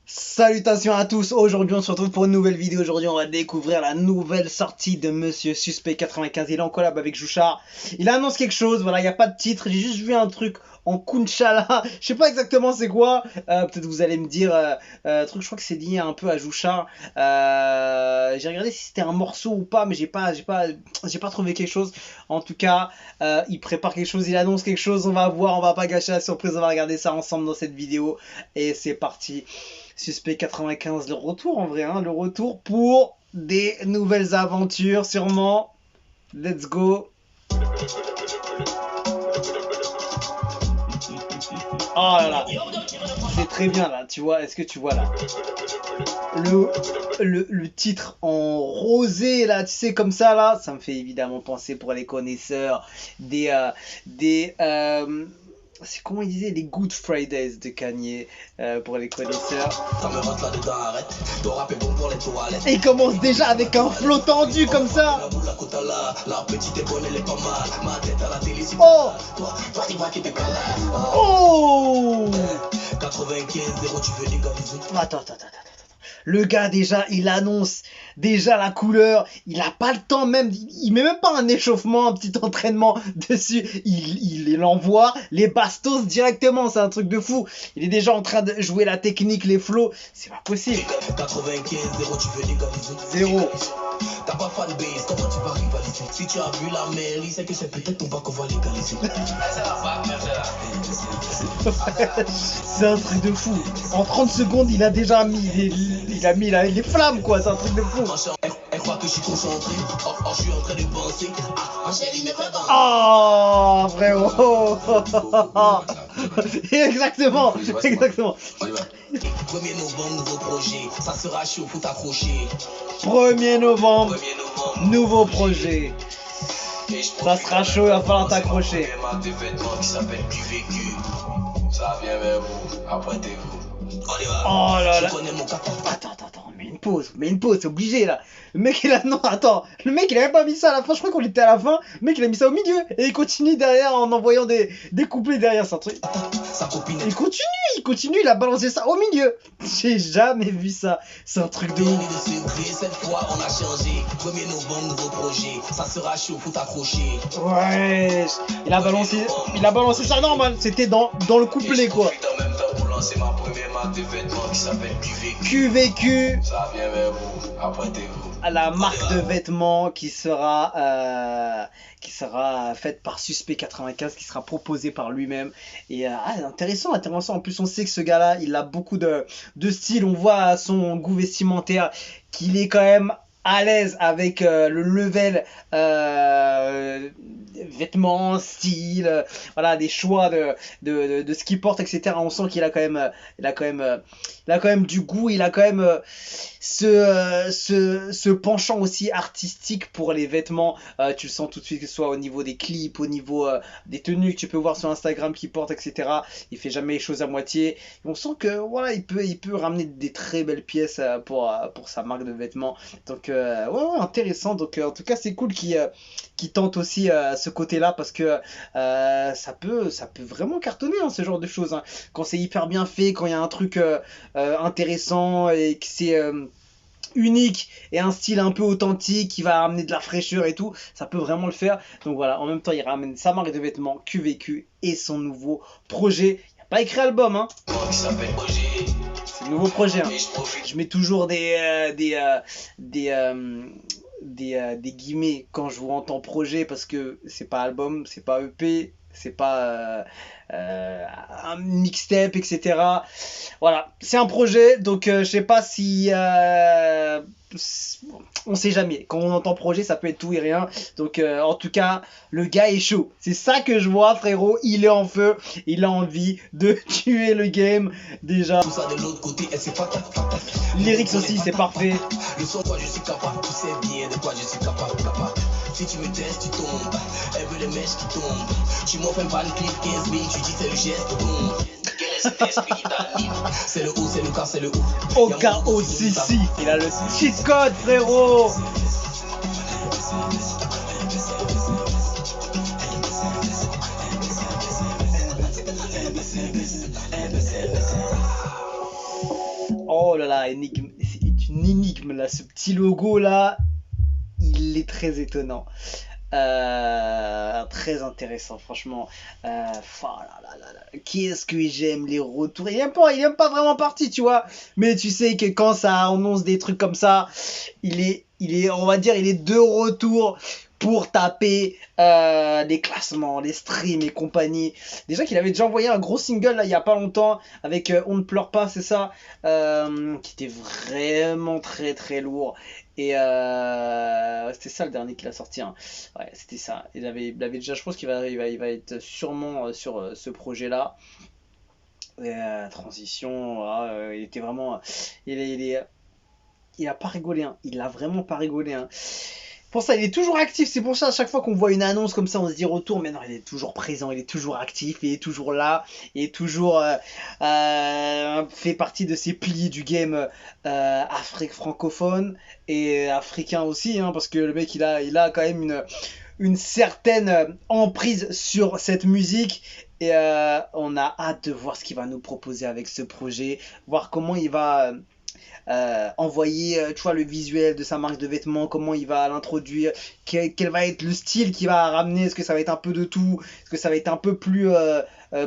Salutations à tous, aujourd'hui on se retrouve pour une nouvelle vidéo. Aujourd'hui on va découvrir la nouvelle sortie de Monsieur Suspect 95. Il est en collab avec Jouchard. Il annonce quelque chose, voilà, il n'y a pas de titre, j'ai juste vu un truc en Kunchala. Je sais pas exactement c'est quoi, peut-être vous allez me dire, truc, je crois que c'est lié un peu à Jouchard. J'ai regardé si c'était un morceau ou pas, mais j'ai pas trouvé quelque chose. En tout cas, il prépare quelque chose, il annonce quelque chose, on va voir, on va pas gâcher la surprise, on va regarder ça ensemble dans cette vidéo. Et c'est parti. Suspect 95, le retour en vrai, hein, le retour pour des nouvelles aventures sûrement. Let's go. Oh là là, c'est très bien là, tu vois, est-ce que tu vois là le titre en rosé là, tu sais, comme ça là, ça me fait évidemment penser pour les connaisseurs des c'est comment il disait, les Good Fridays de Kanye, pour les connaisseurs. Et il commence déjà avec un flow tendu comme ça. Oh oh. Attends. Le gars déjà, il annonce déjà la couleur, il a pas le temps même, il met même pas un échauffement, un petit entraînement dessus, il envoie les bastos directement, c'est un truc de fou. Il est déjà en train de jouer la technique, les flows, c'est pas possible. 95, 0, tu veux légaliser. 0. T'as pas fanbase, comment tu vas rivaliser? Si tu as vu la mairie, c'est que c'est peut-être ton bac qu'on va légaliser. C'est un truc de fou. En 30 secondes, il a déjà mis les flammes, quoi. C'est un truc de fou. Elle croit que je suis concentré. Oh, je suis en train de penser. Oh, frérot. Exactement. 1er novembre, nouveau projet. Ça sera chaud, faut t'accrocher. 1er novembre, nouveau projet. Ça sera chaud, il va falloir t'accrocher. Ça vient vers vous, apprêtez-vous. Oh là là. Attends, mets une pause, c'est obligé là. Le mec il a, non attends, le mec il a même pas mis ça à la fin, je crois qu'on était à la fin, le mec il a mis ça au milieu, et il continue derrière en envoyant des couplets derrière, c'est un truc. Il continue, il a balancé ça au milieu. J'ai jamais vu ça, c'est un truc de ouf. Cette fois on a changé, 1er novembre, nouveau projet, ça sera chaud, faut t'accrocher. Ouais, il a balancé ça normal, c'était dans le couplet quoi. C'est ma première marque de vêtements qui s'appelle QVQ. Ça vient vers vous, apprêtez-vous. La marque de vêtements qui sera faite par Suspect 95, qui sera proposée par lui-même. Et intéressant. En plus, on sait que ce gars-là, il a beaucoup de style. On voit à son goût vestimentaire qu'il est quand même à l'aise avec le level vêtements, style, voilà, des choix de ce qu'il porte, etc. On sent qu'il a quand même du goût, il a quand même ce penchant aussi artistique pour les vêtements. Tu le sens tout de suite, que ce soit au niveau des clips, au niveau des tenues que tu peux voir sur Instagram qu'il porte, etc. Il fait jamais les choses à moitié. On sent que voilà, il peut ramener des très belles pièces pour sa marque de vêtements. Donc ouais, intéressant. Donc en tout cas c'est cool qui tente aussi ce côté-là, parce que ça peut vraiment cartonner, hein, ce genre de choses, hein. Quand c'est hyper bien fait, quand il y a un truc intéressant et que c'est unique et un style un peu authentique qui va amener de la fraîcheur et tout, ça peut vraiment le faire. Donc voilà, en même temps il ramène sa marque de vêtements QVQ et son nouveau projet. Il n'y a pas écrit album, hein. C'est le nouveau projet, hein. Je mets toujours des guillemets quand je vous entends projet, parce que c'est pas album, c'est pas EP, c'est pas un mixtape, etc. Voilà, c'est un projet, donc je sais pas si on sait jamais. Quand on entend projet, ça peut être tout et rien. Donc en tout cas, le gars est chaud. C'est ça que je vois, frérot. Il est en feu. Il a envie de tuer le game déjà. Tout ça de l'autre côté, elle sait pas. Lyrics aussi, c'est parfait. Le son, quoi, je suis capable. Tu sais bien de quoi je suis capable. Si tu me testes, tu tombes. Elle veut les mèches qui tombent. Tu m'offres un fan clip 15 000, tu dis c'est le geste boum. C'est le haut, c'est le cas, c'est le haut. Au cas aussi, si. Il a le cheat code, frérot. Oh là là, énigme, c'est une énigme là, ce petit logo là, il est très étonnant. Très intéressant, franchement. Oh là là là là. Qu'est-ce que j'aime les retours. Il aime pas vraiment parti, tu vois. Mais tu sais que quand ça annonce des trucs comme ça, on va dire, il est de retour pour taper les classements, les streams et compagnie. Déjà qu'il avait déjà envoyé un gros single là il y a pas longtemps avec On ne pleure pas, c'est ça, qui était vraiment très très lourd. Et c'était ça le dernier qu'il a sorti, hein. Ouais, c'était ça. Il avait déjà, je pense il va être sûrement sur ce projet-là. Transition, ah, il était vraiment. Il il a pas rigolé, hein. Il a vraiment pas rigolé, hein. Pour ça, il est toujours actif. C'est pour ça, à chaque fois qu'on voit une annonce comme ça, on se dit retour. Mais non, il est toujours présent, il est toujours actif, il est toujours là, il est toujours fait partie de ces piliers du game Afrique francophone et africain aussi, hein, parce que le mec, il a quand même une certaine emprise sur cette musique. Et on a hâte de voir ce qu'il va nous proposer avec ce projet, voir comment il va envoyer tu vois, le visuel de sa marque de vêtements, comment il va l'introduire, quel va être le style qu'il va ramener, est-ce que ça va être un peu de tout, est-ce que ça va être un peu plus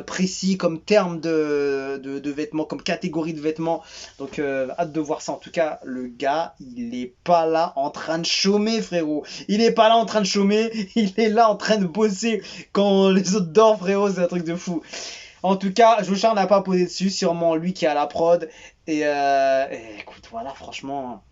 précis comme terme de vêtements, comme catégorie de vêtements. Donc hâte de voir ça. En tout cas, le gars, il est pas là en train de chômer, frérot. Il est pas là en train de chômer, il est là en train de bosser quand les autres dorment, frérot. C'est un truc de fou. En tout cas, Jouchard n'a pas posé dessus, sûrement lui qui est à la prod. Et écoute, voilà, franchement,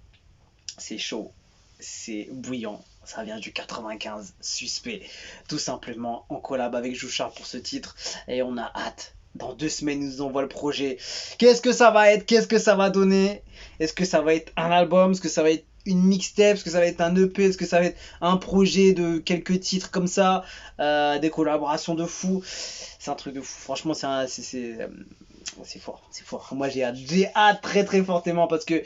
c'est chaud, c'est bouillant. Ça vient du 95, suspect, tout simplement, en collab avec Jouchard pour ce titre. Et on a hâte. Dans 2 semaines, ils nous envoient le projet. Qu'est-ce que ça va être? Qu'est-ce que ça va donner? Est-ce que ça va être un album? Est-ce que ça va être une mixtape? Est-ce que ça va être un EP? Est-ce que ça va être un projet de quelques titres comme ça? Des collaborations de fou? C'est un truc de fou. Franchement, c'est fort. C'est fort. Moi, j'ai hâte très très fortement parce que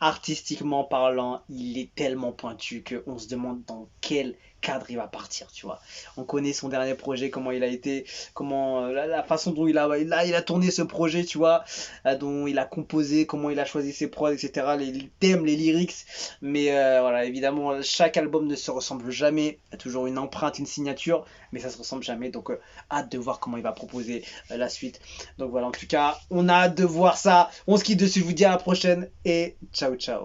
artistiquement parlant, il est tellement pointu qu'on se demande dans quel cadre il va partir, tu vois. On connaît son dernier projet, comment il a été, comment la façon dont il a tourné ce projet, tu vois, dont il a composé, comment il a choisi ses prods, etc. Les thèmes, les lyrics. Mais voilà, évidemment, chaque album ne se ressemble jamais. Il y a toujours une empreinte, une signature, mais ça se ressemble jamais. Donc hâte de voir comment il va proposer la suite. Donc voilà, en tout cas, on a hâte de voir ça. On se quitte dessus, je vous dis à la prochaine et ciao ciao.